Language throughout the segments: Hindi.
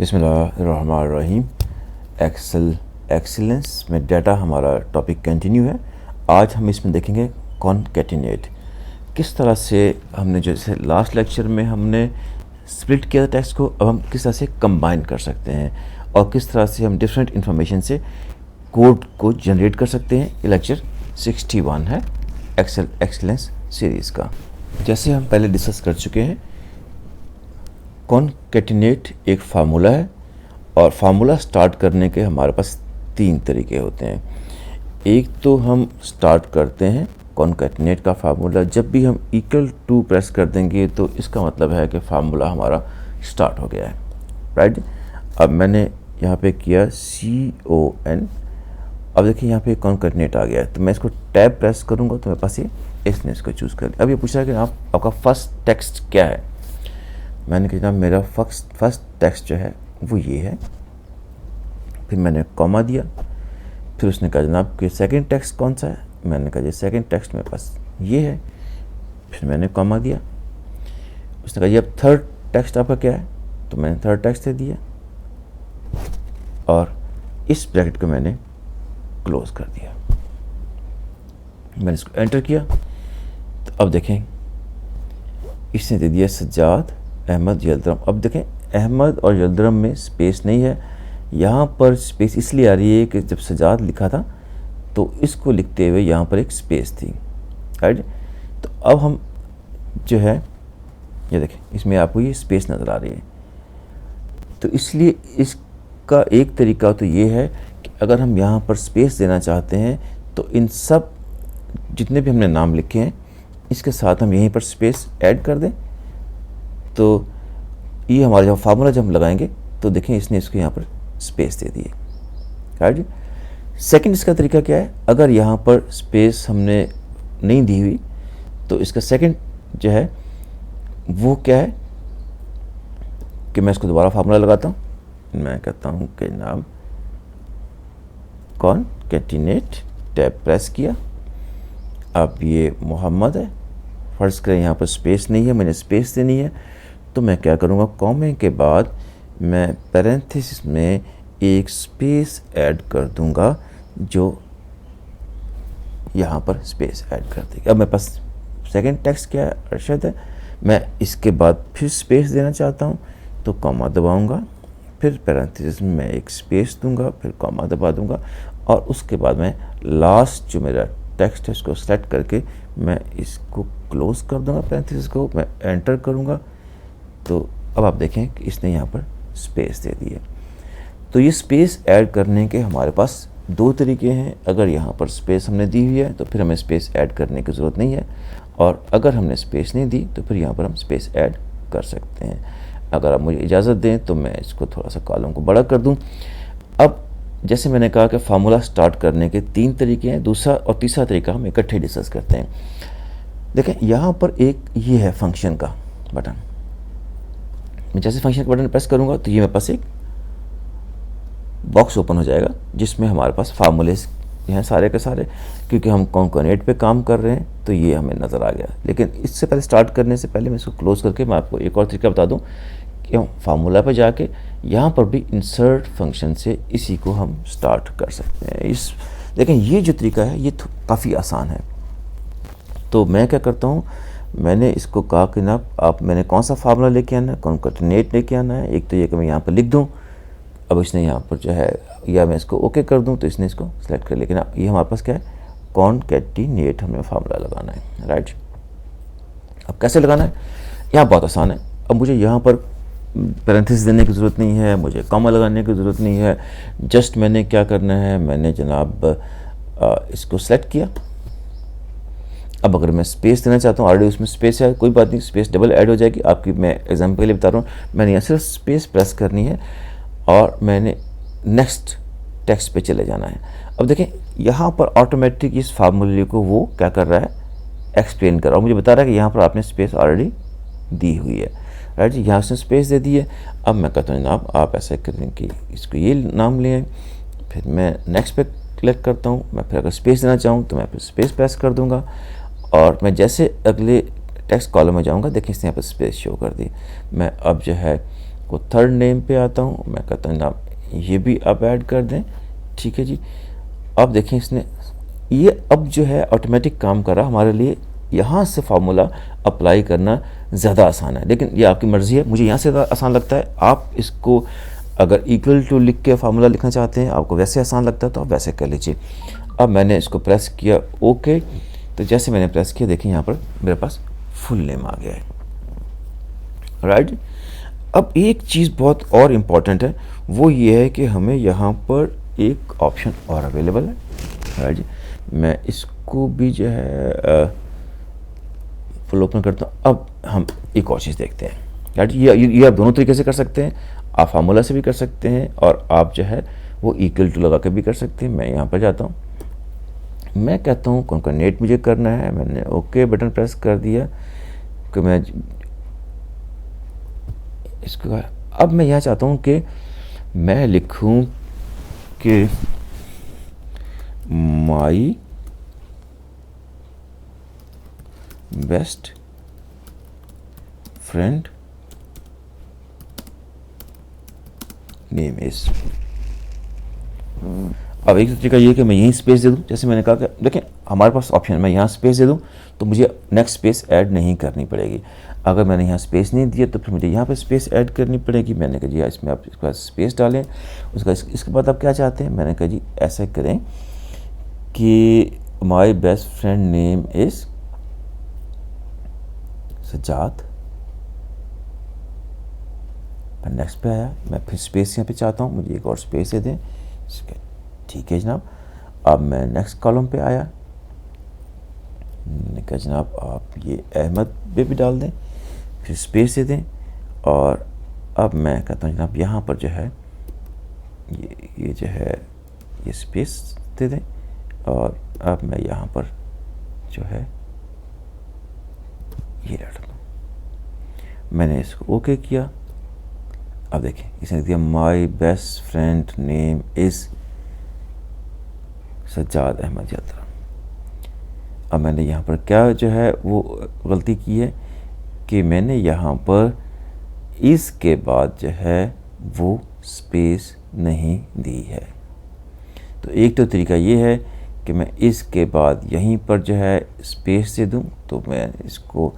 बिस्मिल्लाहिर्रहमानिर्रहीम। एक्सीलेंस में डाटा हमारा टॉपिक कंटिन्यू है। आज हम इसमें देखेंगे कॉनकैटिनेट। किस तरह से हमने जैसे लास्ट लेक्चर में हमने स्प्लिट किया था टेक्स्ट को, अब हम किस तरह से कंबाइन कर सकते हैं और किस तरह से हम डिफरेंट इंफॉर्मेशन से कोड को जनरेट कर सकते हैं। ये लेक्चर 61 है एक्सीलेंस सीरीज़ का। जैसे हम पहले डिस्कस कर चुके हैं, कॉनकैटिनेट एक फार्मूला है और फार्मूला स्टार्ट करने के हमारे पास 3 तरीके होते हैं। एक तो हम स्टार्ट करते हैं कॉनकैटिनेट का फार्मूला, जब भी हम इक्वल टू प्रेस कर देंगे तो इसका मतलब है कि फार्मूला हमारा स्टार्ट हो गया है, राइट। अब मैंने यहाँ पे किया CON। अब देखिए यहाँ पे कॉनकैटिनेट आ गया है, तो मैं इसको टैब प्रेस करूँगा तो मेरे पास ये इसने इसको चूज़ कर लिया। अब ये पूछ रहा है कि आपका फर्स्ट टेक्स्ट क्या है। मैंने कहा जनाब मेरा फर्स्ट टेक्स्ट जो है वो ये है। फिर मैंने कॉमा दिया। फिर उसने कहा जनाब कि सेकंड टेक्स्ट कौन सा है। मैंने कहा जी सेकंड टेक्स्ट मेरे पास ये है। फिर मैंने कॉमा दिया। उसने कहा जी अब थर्ड टेक्स्ट आपका क्या है, तो मैंने थर्ड टेक्स्ट दे दिया और इस ब्रैकेट को मैंने क्लोज कर दिया। मैंने इसको एंटर किया तो अब देखें इसने दे दिया सज्जाद अहमद यल्दरम। अब देखें अहमद और यल्दरम में स्पेस नहीं है। यहाँ पर स्पेस इसलिए आ रही है कि जब सज्जाद लिखा था तो इसको लिखते हुए यहाँ पर एक स्पेस थी, राइट। तो अब हम जो है ये देखें इसमें आपको ये स्पेस नज़र आ रही है। तो इसलिए इसका एक तरीका तो ये है कि अगर हम यहाँ पर स्पेस देना चाहते हैं तो इन सब जितने भी हमने नाम लिखे हैं इसके साथ हम यहीं पर स्पेस ऐड कर दें। तो ये हमारा जब फार्मूला जब हम लगाएंगे तो देखें इसने इसको यहाँ पर स्पेस दे दी है, राइट। सेकंड इसका तरीका क्या है, अगर यहाँ पर स्पेस हमने नहीं दी हुई तो इसका सेकंड जो है वो क्या है कि मैं इसको दोबारा फार्मूला लगाता हूँ। मैं कहता हूँ कि नाम कॉनकैटिनेट, टैब प्रेस किया। अब ये मोहम्मद है। फर्स्ट करें यहाँ पर स्पेस नहीं है, मैंने स्पेस देनी है तो मैं क्या करूँगा, कॉमे के बाद मैं पैरेंथेसिस में एक स्पेस ऐड कर दूँगा जो यहाँ पर स्पेस ऐड कर देगी। अब मेरे पास सेकंड टेक्स्ट क्या है, अरशद है। मैं इसके बाद फिर स्पेस देना चाहता हूँ तो कॉमा दबाऊँगा, फिर पैरेंथेसिस में मैं एक स्पेस दूँगा, फिर कॉमा दबा दूँगा और उसके बाद मैं लास्ट जो मेरा टेक्स्ट है इसको सेलेक्ट करके मैं इसको क्लोज कर दूँगा, पैरेंथेसिस को मैं एंटर करूँगा। तो अब आप देखें कि इसने यहाँ पर स्पेस दे दी है। तो ये स्पेस ऐड करने के हमारे पास 2 तरीके हैं। अगर यहाँ पर स्पेस हमने दी हुई है तो फिर हमें स्पेस ऐड करने की ज़रूरत नहीं है, और अगर हमने स्पेस नहीं दी तो फिर यहाँ पर हम स्पेस ऐड कर सकते हैं। अगर आप मुझे इजाज़त दें तो मैं इसको थोड़ा सा कॉलम को बड़ा कर दूँ। अब जैसे मैंने कहा कि फार्मूला स्टार्ट करने के 3 तरीके हैं, दूसरा और तीसरा तरीका हम इकट्ठे डिस्कस करते हैं। देखें यहाँ पर एक ये है फंक्शन का बटन। मैं जैसे फंक्शन का बटन प्रेस करूँगा तो ये मेरे पास एक बॉक्स ओपन हो जाएगा जिसमें हमारे पास फार्मूले हैं सारे के सारे। क्योंकि हम कॉनकैटिनेट पे काम कर रहे हैं तो ये हमें नज़र आ गया। लेकिन इससे पहले स्टार्ट करने से पहले मैं इसको क्लोज करके मैं आपको एक और तरीका बता दूं कि हम फार्मूला पे जाके यहाँ पर भी इंसर्ट फंक्शन से इसी को हम स्टार्ट कर सकते हैं। इस लेकिन ये जो तरीका है ये काफ़ी आसान है। तो मैं क्या करता हूँ, मैंने इसको कहा कि ना आप मैंने कौन सा फार्मूला लेके आना है, कॉनकैटिनेट लेके आना है। एक तो ये कि मैं यहाँ पर लिख दूँ, अब इसने यहाँ पर जो है, या मैं इसको ओके कर दूँ तो इसने इसको सेलेक्ट कर। लेकिन ये हमारे पास क्या है, कॉनकैटिनेट हमें फार्मूला लगाना है, राइट। अब कैसे लगाना है, यहाँ बहुत आसान है। अब मुझे यहाँ पर पैरेंथेसिस देने की ज़रूरत नहीं है, मुझे कॉमा लगाने की ज़रूरत नहीं है। जस्ट मैंने क्या करना है, मैंने जनाब इसको सेलेक्ट किया। अब अगर मैं स्पेस देना चाहता हूँ, ऑलरेडी उसमें स्पेस है, कोई बात नहीं, स्पेस डबल ऐड हो जाएगी आपकी। मैं एग्जाम्पल के लिए बता रहा हूँ। मैंने यहाँ सिर्फ स्पेस प्रेस करनी है और मैंने नेक्स्ट टेक्स्ट पे चले जाना है। अब देखें यहाँ पर ऑटोमेटिक इस फार्मूले को वो क्या कर रहा है, एक्सप्लेन कर रहा है। मुझे बता रहा है कि यहाँ पर आपने स्पेस ऑलरेडी दी हुई है, राइट जी। यहाँ से स्पेस दे दी है। अब मैं कहता हूँ जनाब आप ऐसा करें कि इसको ये नाम लें, फिर मैं नेक्स्ट पे क्लिक करता हूँ। मैं फिर अगर स्पेस देना चाहूँ तो मैं फिर स्पेस प्रेस कर दूँगा और मैं जैसे अगले टेक्स्ट कॉलम में जाऊँगा, देखिए इसने यहाँ पर स्पेस शो कर दी। मैं अब जो है को थर्ड नेम पे आता हूँ, मैं कहता हूँ जनाब ये भी आप ऐड कर दें, ठीक है जी। अब देखें इसने ये अब जो है ऑटोमेटिक काम कर रहा हमारे लिए। यहाँ से फार्मूला अप्लाई करना ज़्यादा आसान है, लेकिन ये आपकी मर्ज़ी है, मुझे यहाँ से ज़्यादा आसान लगता है। आप इसको अगर इक्वल टू लिख के फार्मूला लिखना चाहते हैं, आपको वैसे आसान लगता है तो आप वैसे कर लीजिए। अब मैंने इसको प्रेस किया ओके, तो जैसे मैंने प्रेस किया देखिए यहाँ पर मेरे पास फुल नेम आ गया है, राइट। अब एक चीज़ बहुत और इम्पॉर्टेंट है, वो ये है कि हमें यहाँ पर एक ऑप्शन और अवेलेबल है, राइट जी। मैं इसको भी जो है फुल ओपन करता हूँ। अब हम एक और चीज़ देखते हैं, राइट। ये आप दोनों तरीके से कर सकते हैं, आप फार्मूला से भी कर सकते हैं और आप जो है वो इक्वल टू लगा के भी कर सकते हैं। मैं यहाँ पर जाता हूँ, मैं कहता हूँ कॉन्कैटिनेट मुझे करना है, मैंने ओके बटन प्रेस कर दिया कि मैं इसको। अब मैं यहाँ चाहता हूँ कि मैं लिखूँ कि my best friend name is. अब एक तरीका ये कि मैं यहीं स्पेस दे दूं, जैसे मैंने कहा कि देखें हमारे पास ऑप्शन, मैं यहाँ स्पेस दे दूं तो मुझे नेक्स्ट स्पेस ऐड नहीं करनी पड़ेगी। अगर मैंने यहाँ स्पेस नहीं दिया तो फिर मुझे यहाँ पे स्पेस ऐड करनी पड़ेगी। मैंने कहा जी इसमें आप इसके बाद स्पेस डालें, उसका इसके बाद आप क्या चाहते हैं, मैंने कहा जी ऐसा करें कि my best friend name is Sajjad. मैं नेक्स्ट पे आया, मैं फिर स्पेस यहाँ पे चाहता हूँ, मुझे एक और स्पेस दे दें, ठीक है जनाब। अब मैं नेक्स्ट कॉलम पे आया, मैंने कहा जनाब आप ये अहमद भी डाल दें, फिर स्पेस दे दें। और अब मैं कहता हूँ जनाब यहाँ पर जो है ये जो है ये स्पेस दे दें। और अब मैं यहाँ पर जो है ये डाल दूँ, मैंने इसको ओके किया। अब देखिए इसने दिया my best friend name is Sajjad Ahmed यात्रा। अब मैंने यहाँ पर क्या जो है वो गलती की है कि मैंने यहाँ पर इसके बाद जो है वो स्पेस नहीं दी है। तो एक तो तरीका ये है कि मैं इसके बाद यहीं पर जो है स्पेस दे दूँ, तो मैं इसको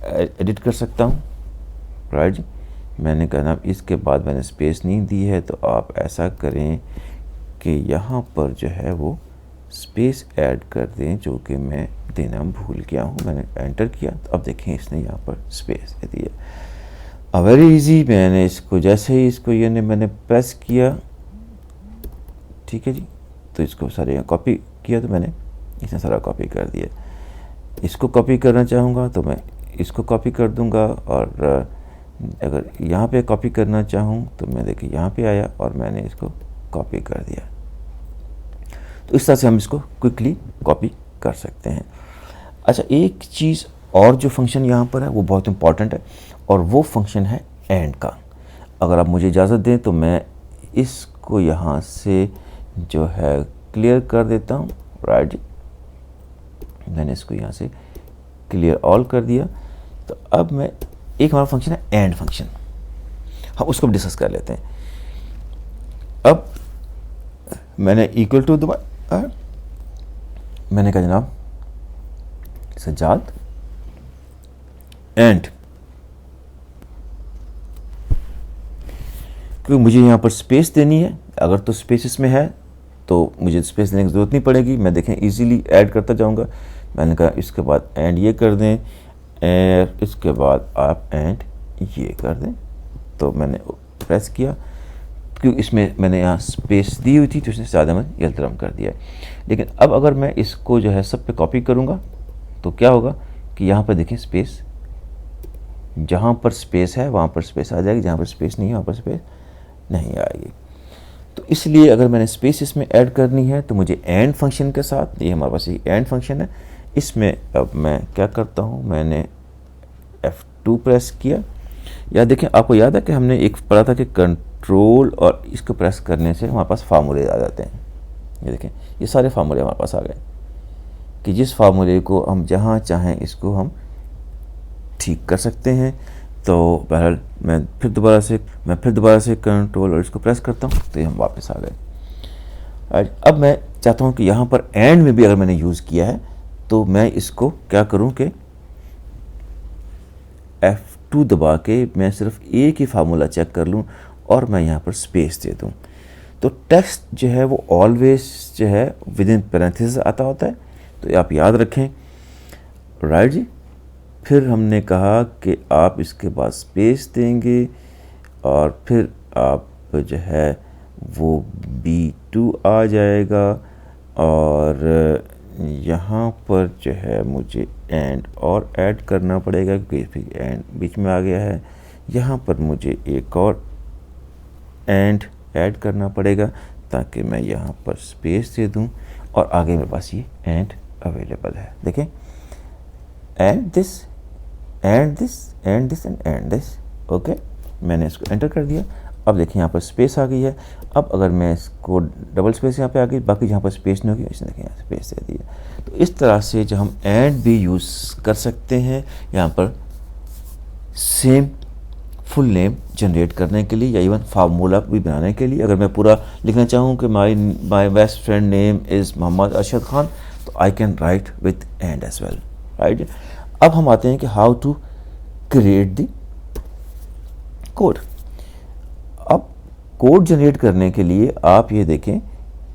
एडिट कर सकता हूँ, राइट जी। मैंने कहा ना इसके बाद मैंने स्पेस नहीं दी है, तो आप ऐसा करें कि यहाँ पर जो है वो स्पेस ऐड कर दें, जो कि मैं देना भूल गया हूँ। मैंने एंटर किया तो अब देखें इसने यहाँ पर स्पेस दे दिया। वेरी इजी, मैंने इसको जैसे ही इसको ये मैंने प्रेस किया, ठीक है जी, तो इसको सारे यहाँ कॉपी किया, तो मैंने इसने सारा कॉपी कर दिया। इसको कॉपी करना चाहूँगा तो मैं इसको कॉपी कर दूँगा, और अगर यहाँ पे कॉपी करना चाहूँ तो मैं देखिए यहाँ पे आया और मैंने इसको कॉपी कर दिया। तो इस तरह से हम इसको क्विकली कॉपी कर सकते हैं। अच्छा, एक चीज़ और जो फंक्शन यहाँ पर है वो बहुत इंपॉर्टेंट है, और वो फंक्शन है एंड का। अगर आप मुझे इजाज़त दें तो मैं इसको यहाँ से जो है क्लियर कर देता हूँ, राइट जी। मैंने इसको यहाँ से क्लियर ऑल कर दिया। तो अब मैं एक हमारा फंक्शन है एंड फंक्शन, हम उसको भी डिस्कस कर लेते हैं। अब मैंने इक्वल टू मैंने कहा जनाब सज्जाद एंड, क्योंकि मुझे यहाँ पर स्पेस देनी है। अगर तो स्पेस इसमें है तो मुझे स्पेस देने की ज़रूरत नहीं पड़ेगी, मैं देखें इजीली ऐड करता जाऊँगा। मैंने कहा इसके बाद एंड ये कर दें, इसके बाद आप एंड ये कर दें। तो मैंने प्रेस किया, क्योंकि इसमें मैंने यहाँ स्पेस दी हुई थी तो इसने ज़्यादा मैंने यल्तरम कर दिया। लेकिन अब अगर मैं इसको जो है सब पे कॉपी करूँगा तो क्या होगा कि यहाँ पर देखें स्पेस, जहाँ पर स्पेस है वहाँ पर स्पेस आ जाएगी, जहाँ पर स्पेस नहीं है वहाँ पर स्पेस नहीं आएगी। तो इसलिए अगर मैंने स्पेस इसमें ऐड करनी है तो मुझे एंड फंक्शन के साथ, ये हमारे पास ये एंड फंक्शन है, इसमें अब मैं क्या करता हूँ, मैंने F2 प्रेस किया। या देखें आपको याद है कि हमने एक पढ़ा था कि कंट्रोल और इसको प्रेस करने से हमारे पास फार्मूले आ जाते हैं। ये देखें ये सारे फार्मूले हमारे पास आ गए कि जिस फार्मूले को हम जहाँ चाहें इसको हम ठीक कर सकते हैं। तो बहरहाल मैं फिर दोबारा से कंट्रोल और इसको प्रेस करता हूँ, तो ये हम वापस आ गए। अब मैं चाहता हूँ कि यहाँ पर एंड में भी अगर मैंने यूज़ किया है तो मैं इसको क्या करूँ कि F2 दबा के मैं सिर्फ एक ही फार्मूला चेक कर लूँ और मैं यहाँ पर स्पेस दे दूँ। तो टेक्स्ट जो है वो ऑलवेज जो है विद इन पैरेंथेसिस आता होता है, तो आप याद रखें। राइट जी। फिर हमने कहा कि आप इसके बाद स्पेस देंगे और फिर आप जो है वो B2 आ जाएगा और यहाँ पर जो है मुझे एंड और ऐड करना पड़ेगा क्योंकि एंड बीच में आ गया है। यहाँ पर मुझे एक और एंड ऐड करना पड़ेगा ताकि मैं यहाँ पर स्पेस दे दूँ और आगे मेरे पास ये एंड अवेलेबल है। देखें, and this and this and this and and this. Okay, मैंने इसको एंटर कर दिया। अब देखिए यहाँ पर स्पेस आ गई है। अब अगर मैं इसको डबल स्पेस यहाँ पे आ गई, बाकी जहाँ पर स्पेस नहीं होगी इसने देखिए यहाँ स्पेस दे दिया। तो इस तरह से जो हम एंड भी यूज़ कर सकते हैं यहाँ पर सेम फुल नेम जनरेट करने के लिए या इवन फार्मूला भी बनाने के लिए। अगर मैं पूरा लिखना चाहूँ कि my best friend name is Mohammad Arshad Khan, तो I can write with and edge well. Right. अब हम आते हैं कि how to create the code. अब कोड जनरेट करने के लिए आप ये देखें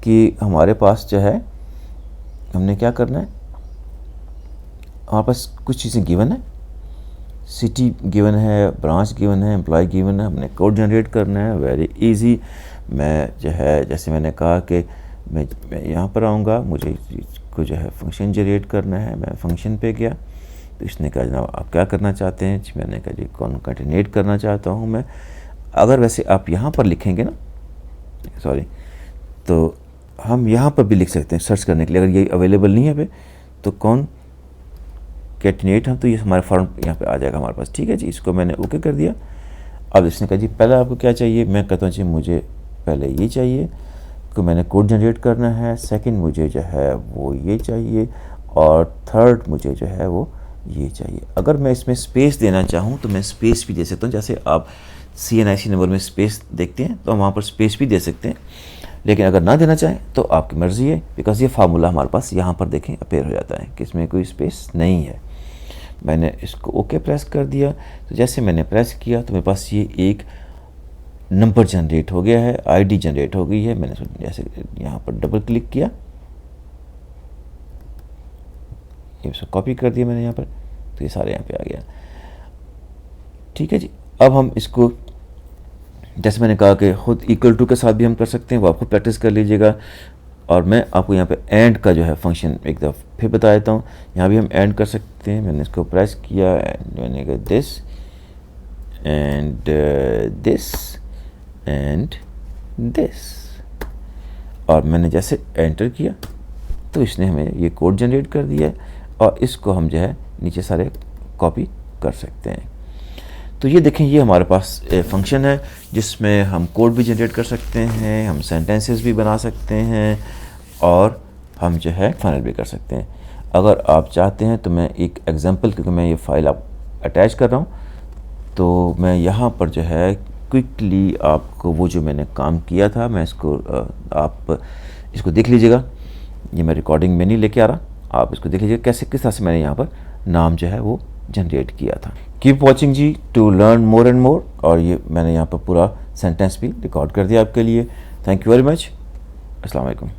कि हमारे पास जो है हमने क्या करना है, हमारे पास कुछ चीज़ें गिवन है, सिटी गिवन है, ब्रांच गिवन है, एम्प्लॉय गिवन है, हमने कोड जनरेट करना है। Very easy. मैं जो है जैसे मैंने कहा कि मैं यहाँ पर आऊँगा, मुझे को जो है फंक्शन जनरेट करना है। मैं फंक्शन पे गया तो इसने कहा जनाब आप क्या करना चाहते हैं। मैंने कहा जी कॉन्कैटिनेट करना चाहता हूँ मैं। अगर वैसे आप यहाँ पर लिखेंगे ना, सॉरी, तो हम यहाँ पर भी लिख सकते हैं सर्च करने के लिए। अगर ये अवेलेबल नहीं है पे तो कॉन्कैटिनेट हम, तो ये हमारा फॉर्म यहाँ पे आ जाएगा हमारे पास। ठीक है जी, इसको मैंने ओके कर दिया। अब इसने कहा जी पहले आपको क्या चाहिए। मैं कहता हूँ जी मुझे पहले ये चाहिए कि मैंने कोड जनरेट करना है। सेकंड मुझे जो है वो ये चाहिए और थर्ड मुझे जो है वो ये चाहिए। अगर मैं इसमें स्पेस देना चाहूँ तो मैं स्पेस भी दे सकता हूँ। जैसे आप CNIC नंबर में स्पेस देखते हैं तो हम वहाँ पर स्पेस भी दे सकते हैं, लेकिन अगर ना देना चाहें तो आपकी मर्ज़ी है, बिकॉज ये फार्मूला हमारे पास यहाँ पर देखें अपेयर हो जाता है कि इसमें कोई स्पेस नहीं है। मैंने इसको ओके प्रेस कर दिया। तो जैसे मैंने प्रेस किया तो मेरे पास ये एक नंबर जनरेट हो गया है, ID जनरेट हो गई है। मैंने जैसे यहाँ पर डबल क्लिक किया, इसको कॉपी कर दिया मैंने यहाँ पर, तो ये सारे यहाँ पे आ गया। ठीक है जी। अब हम इसको जैसे मैंने कहा कि खुद इक्वल टू के साथ भी हम कर सकते हैं, वो आपको प्रैक्टिस कर लीजिएगा। और मैं आपको यहाँ पे एंड का जो है फंक्शन एक दफ़ा फिर बता देता हूँ। यहाँ भी हम एंड कर सकते हैं। मैंने इसको प्रेस किया, मैंने कहा this and this and this, और मैंने जैसे एंटर किया तो इसने हमें ये कोड जनरेट कर दिया और इसको हम जो है नीचे सारे कॉपी कर सकते हैं। तो ये देखें, ये हमारे पास फंक्शन है जिसमें हम कोड भी जनरेट कर सकते हैं, हम सेंटेंसेस भी बना सकते हैं और हम जो है फाइनल भी कर सकते हैं। अगर आप चाहते हैं तो मैं एक एग्जांपल, क्योंकि मैं ये फाइल आप अटैच कर रहा हूँ, तो मैं यहाँ पर जो है क्विकली आपको वो जो मैंने काम किया था मैं इसको आप इसको देख लीजिएगा। ये मैं रिकॉर्डिंग में नहीं लेके आ रहा, आप इसको देख लीजिएगा कैसे किस तरह से मैंने यहाँ पर नाम जो है वो जनरेट किया था। Keep watching G to learn more and more. और ये मैंने यहाँ पर पूरा सेंटेंस भी रिकॉर्ड कर दिया आपके लिए। Thank you very much. अस्सलाम वालेकुम।